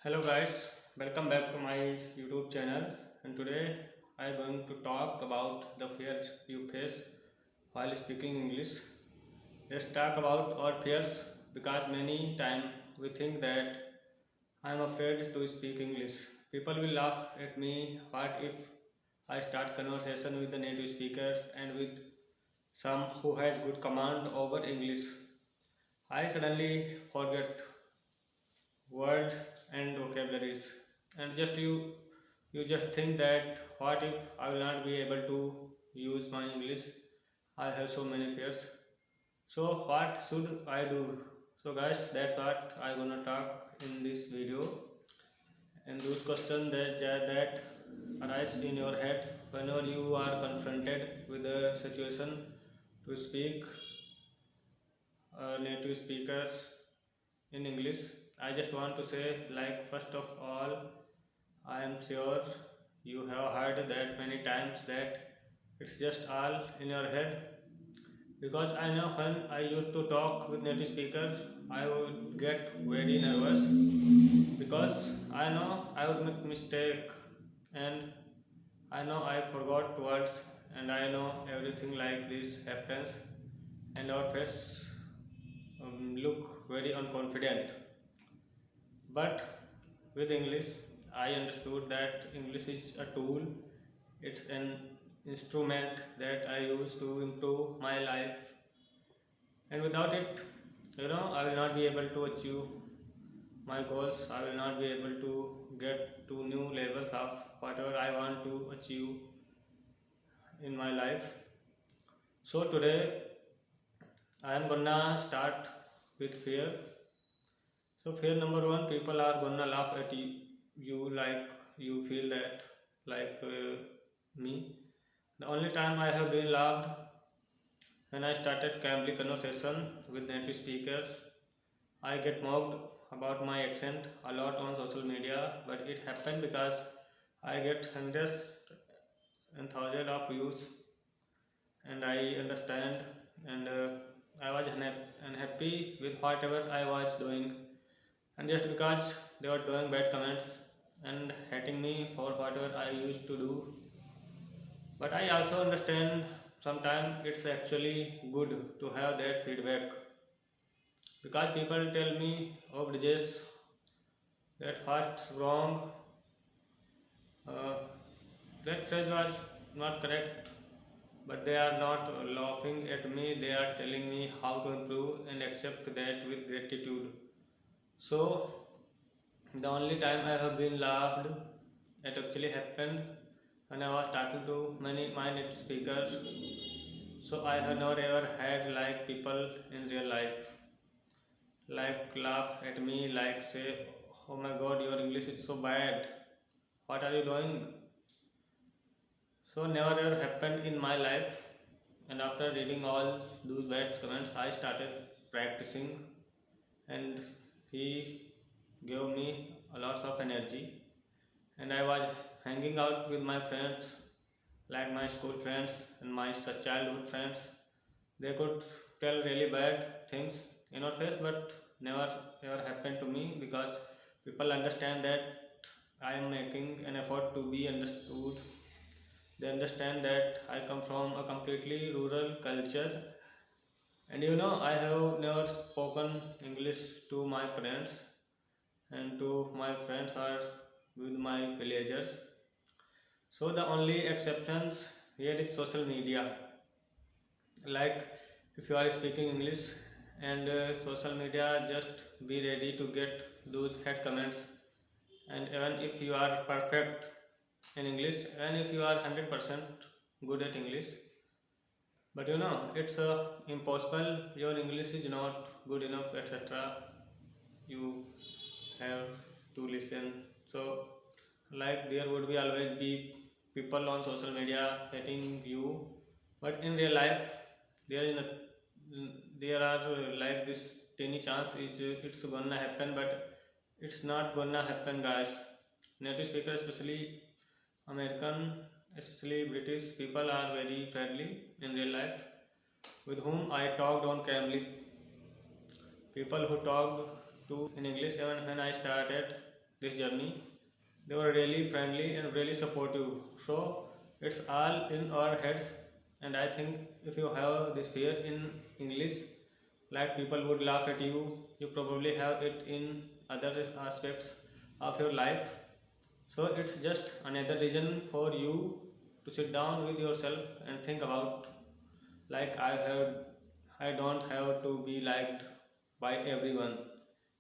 Hello guys, welcome back to my YouTube channel, and today I am going to talk about the fear you face while speaking English. Let's talk about our fears because many times we think that I am afraid to speak English. People will laugh at me. What if I start conversation with the native speaker and with some who has good command over English? I suddenly forget words and vocabularies, and you just think that what if I will not be able to use my English. I have so many fears, so what should I do? So guys, that's what I gonna talk in this video, and those questions that arise in your head whenever you are confronted with a situation to speak native speakers in English. I just want to say, like, first of all, I am sure you have heard that many times that it's just all in your head, because I know when I used to talk with native speakers, I would get very nervous because I know I would make mistake, and I know I forgot words, and I know everything like this happens, and our face look very unconfident. But with English, I understood that English is a tool, it's an instrument that I use to improve my life, and without it, I will not be able to achieve my goals. I will not be able to get to new levels of whatever I want to achieve in my life. So today, I am gonna start with fear. So fear number one, people are gonna laugh at you like you feel that, like me. The only time I have been laughed when I started Cambly conversation with native speakers. I get mocked about my accent a lot on social media, but it happened because I get hundreds and thousands of views, and I understand, and I was unhappy with whatever I was doing, and just because they were doing bad comments and hating me for whatever I used to do. But I also understand sometimes it's actually good to have that feedback, because people tell me, oh Bridges, that what's wrong, uh, that phrase was not correct, but they are not laughing at me, they are telling me how to improve and accept that with gratitude. So the only time I have been laughed, it actually happened when I was talking to many my native speakers. So I have never ever had like people in real life like laugh at me, like say, "Oh my God, your English is so bad. What are you doing?" So never ever happened in my life. And after reading all those bad comments, I started practicing, and he gave me a lot of energy, and I was hanging out with my friends, like my school friends and my childhood friends. They could tell really bad things in our face, but never ever happened to me, because people understand that I am making an effort to be understood. They understand that I come from a completely rural culture, and I have never spoken English to my parents and to my friends or with my villagers. So the only exceptions here is social media. Like, if you are speaking English and social media, just be ready to get those head comments. And even if you are perfect in English, and if you are 100% good at English, but it's impossible, your English is not good enough, etc., you have to listen. So, like, there would be always be people on social media hating you, but in real life there is there are like this tiny chance is it's gonna happen, but it's not gonna happen, guys. Native speakers, especially American, especially British people, are very friendly in real life, with whom I talked on Cambly. People who talked to in English even when I started. this journey. They were really friendly and really supportive. So it's all in our heads, and I think if you have this fear in English, like people would laugh at you, you probably have it in other aspects of your life. So it's just another reason for you to sit down with yourself and think about, like I don't have to be liked by everyone.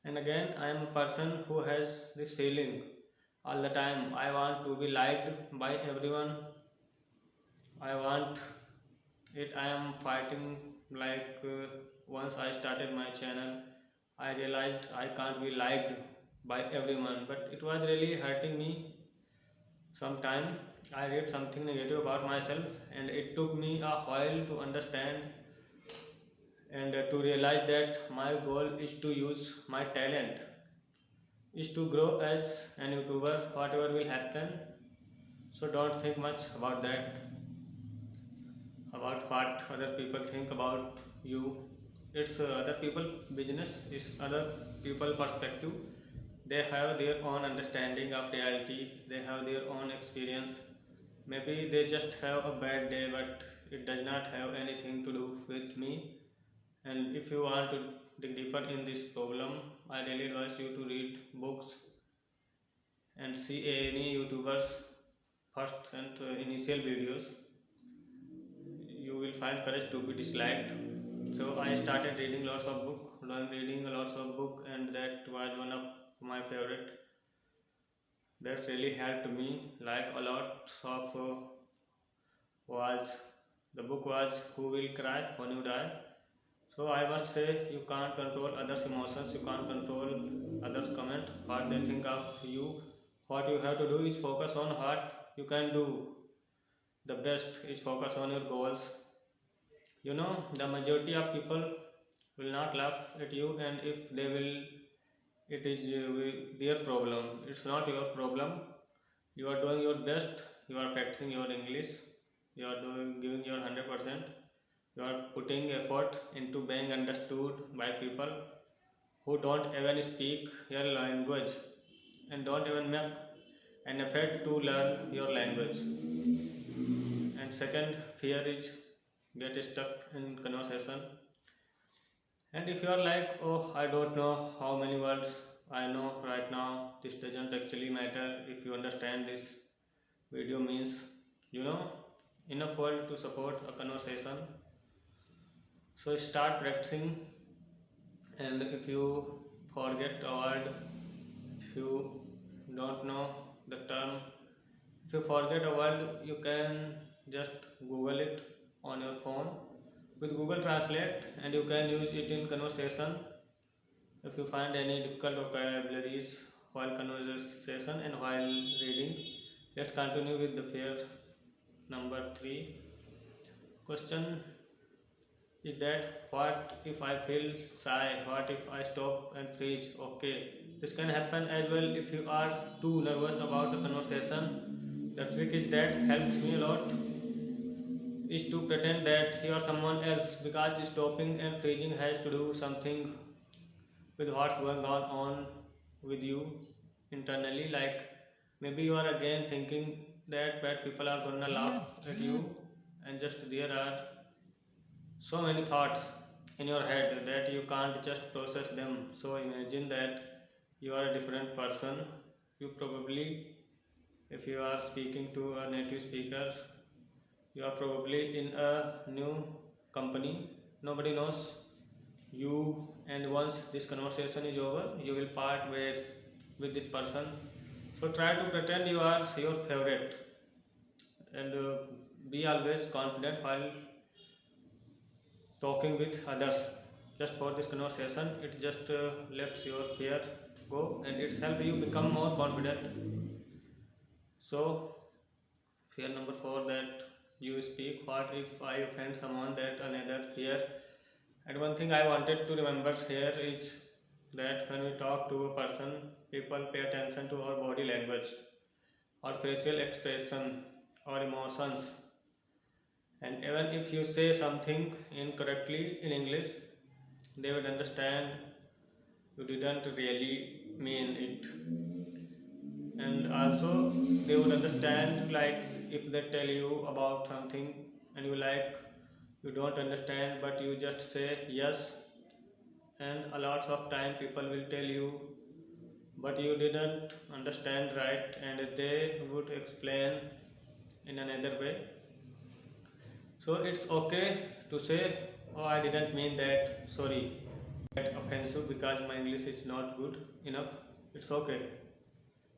And again, I am a person who has this feeling all the time. I want to be liked by everyone. I want it. I am fighting, like once I started my channel, I realized I can't be liked by everyone, but it was really hurting me. Sometime I read something negative about myself, and it took me a while to understand and to realize that my goal is to use my talent, is to grow as an YouTuber, whatever will happen. So don't think much about that, about what other people think about you. It's other people business, it's other people perspective. They have their own understanding of reality, they have their own experience. Maybe they just have a bad day, but it does not have anything to do with me. And if you want to dig deeper in this problem, I really advise you to read books and see any YouTubers first and initial videos. You will find courage to be disliked. So I started reading lots of book, reading lots of book, and that was one of my favorite. That really helped me, like a lot of was the book was Who Will Cry When You Die. So I must say, you can't control others' emotions, you can't control others' comment, what they think of you. What you have to do is focus on what you can do. The best is focus on your goals. You know, the majority of people will not laugh at you, and if they will, it is their problem. It's not your problem. You are doing your best, you are practicing your English, you are giving your 100%. You are putting effort into being understood by people who don't even speak your language and don't even make an effort to learn your language. And second fear is get stuck in conversation. And if you are like, oh, I don't know how many words I know right now, this doesn't actually matter. If you understand this video means, you know, enough word to support a conversation. So start practicing. And if you forget a word, if you don't know the term, if you forget a word, you can just Google it on your phone with Google Translate, and you can use it in conversation. If you find any difficult vocabularies while conversation and while reading, let's continue with the fear number 3 question is that what if I feel shy, what if I stop and freeze. Okay, this can happen as well if you are too nervous about the conversation. The trick is that helps me a lot is to pretend that you are someone else, because stopping and freezing has to do something with what's going on with you internally. Like maybe you are again thinking that bad people are gonna laugh at you, and just there are so many thoughts in your head that you can't just process them. So imagine that you are a different person. You probably, if you are speaking to a native speaker, you are probably in a new company, nobody knows you, and once this conversation is over, you will part ways with this person. So try to pretend you are your favorite, and be always confident while talking with others. Just for this conversation, it just lets your fear go, and it's help you become more confident. So fear number 4, that you speak. What if I offend someone? That another fear. And one thing I wanted to remember here is that when we talk to a person, people pay attention to our body language, our facial expression, our emotions. And even if you say something incorrectly in English, they would understand you didn't really mean it. also they would understand, like if they tell you about something and you don't understand but you just say yes, and a lot of time people will tell you but you didn't understand, right, and they would explain in another way. So it's okay to say, oh, I didn't mean that, sorry, that offensive because my English is not good enough. It's okay.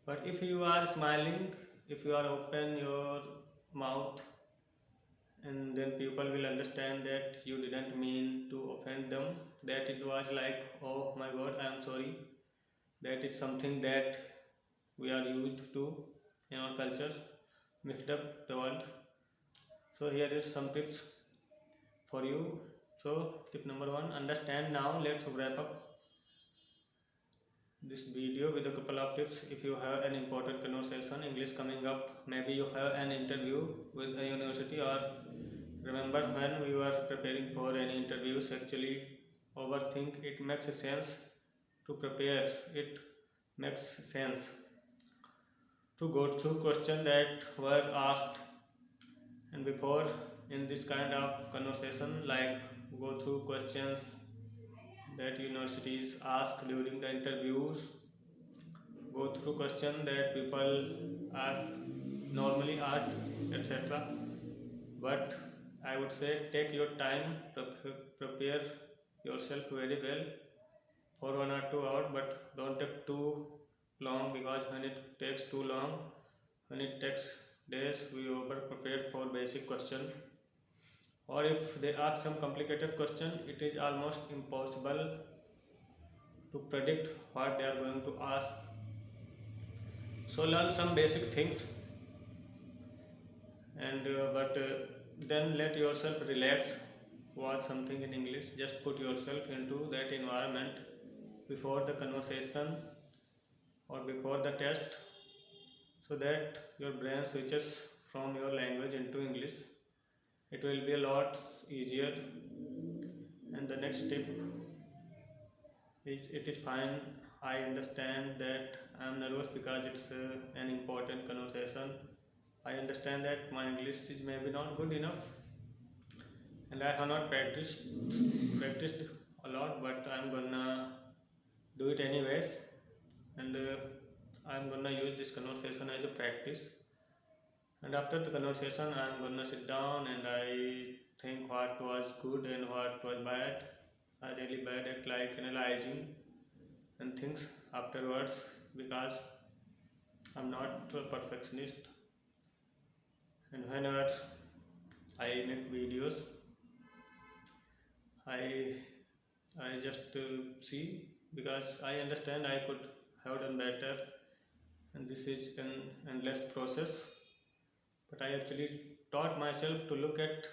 But if you are smiling, if you are open your mouth, and then people will understand that you didn't mean to offend them, that it was like, oh my god, I am sorry. That is something that we are used to in our culture, mixed up the world. So here is some tips for you. So tip number one, understand now. Let's wrap up this video with a couple of tips. If you have an important conversation English coming up, maybe you have an interview with a university, or remember when we were preparing for any interviews, actually overthink, it makes sense to prepare, it makes sense to go through questions that were asked and before in this kind of conversation, like go through questions that universities ask during the interviews, go through questions that people are normally asked, etc. But I would say take your time, prepare yourself very well for 1 or 2 hours, but don't take too long, because when it takes too long, when it takes days, we over prepared for basic question. Or if they ask some complicated question, it is almost impossible to predict what they are going to ask. So learn some basic things, and then let yourself relax, watch something in English, just put yourself into that environment before the conversation or before the test, so that your brain switches from your language into English. It will be a lot easier. And the next tip is, it is fine, I understand that I am nervous because it's an important conversation. I understand that my English is maybe not good enough and I have not practiced a lot, but I'm gonna do it anyways, and I'm gonna use this conversation as a practice. And after the conversation, I'm gonna sit down and I think what was good and what was bad. I really bad at like analyzing and things afterwards, because I'm not a perfectionist. And whenever I make videos, I I just see, because I understand I could have done better, and this is an endless process. But I actually taught myself to look at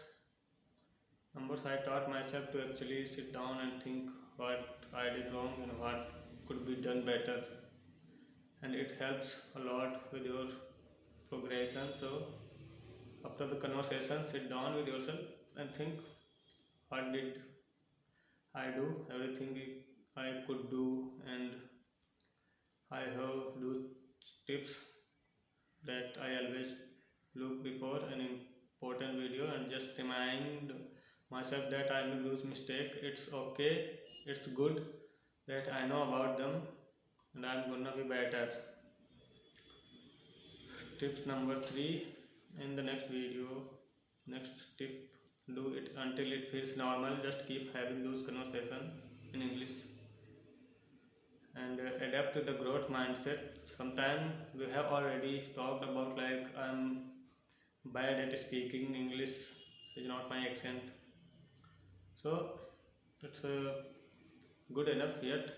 numbers. I taught myself to actually sit down and think what I did wrong and what could be done better, and it helps a lot with your progression. So after the conversation, sit down with yourself and think, what did I do, everything I could do, and I have those tips that I always look before an important video and just remind myself that I will lose mistake. It's okay, it's good that I know about them and I'm gonna be better. Tips number 3 in the next video. Next tip, do it until it feels normal. Just keep having those conversations in English and adapt to the growth mindset. Sometimes we have already talked about, like, I'm bad at speaking English, is not my accent. So it's good enough yet,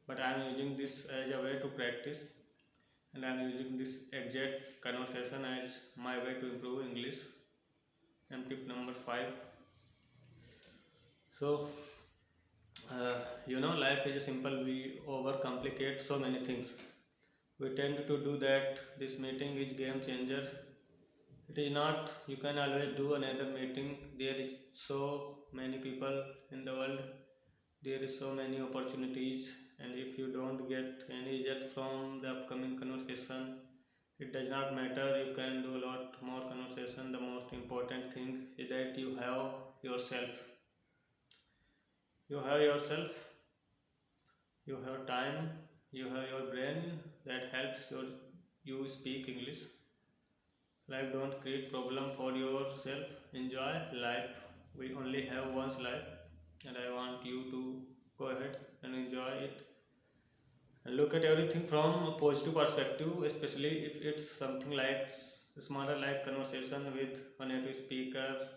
but I'm using this as a way to practice, and I'm using this exact conversation as my way to improve English. And tip number 5. So life is simple. We overcomplicate so many things. We tend to do that. This meeting is game changer. It is not. You can always do another meeting. There is so many people in the world. There is so many opportunities, and if you don't get any result from the upcoming conversation, It does not matter, you can do a lot more conversation. The most important thing is that you have yourself. You have yourself, you have time, you have your brain that helps you speak English. Like, don't create problem for yourself. Enjoy life. We only have once life, and I want you to go ahead and enjoy it and look at everything from a positive perspective, especially if it's something like smaller, like conversation with a native speaker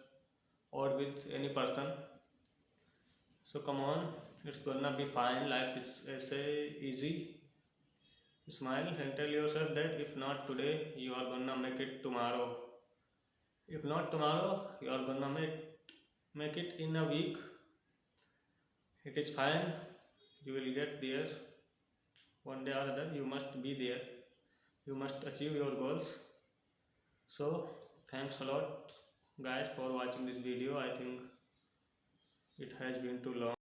or with any person. So come on, it's gonna be fine. Life is say easy. Smile and tell yourself that if not today, you are gonna make it tomorrow. If not tomorrow, you are gonna make it in a week. It is fine. You will get there one day or other. You must be there. You must achieve your goals. So thanks a lot, guys, for watching this video. I think it has been too long.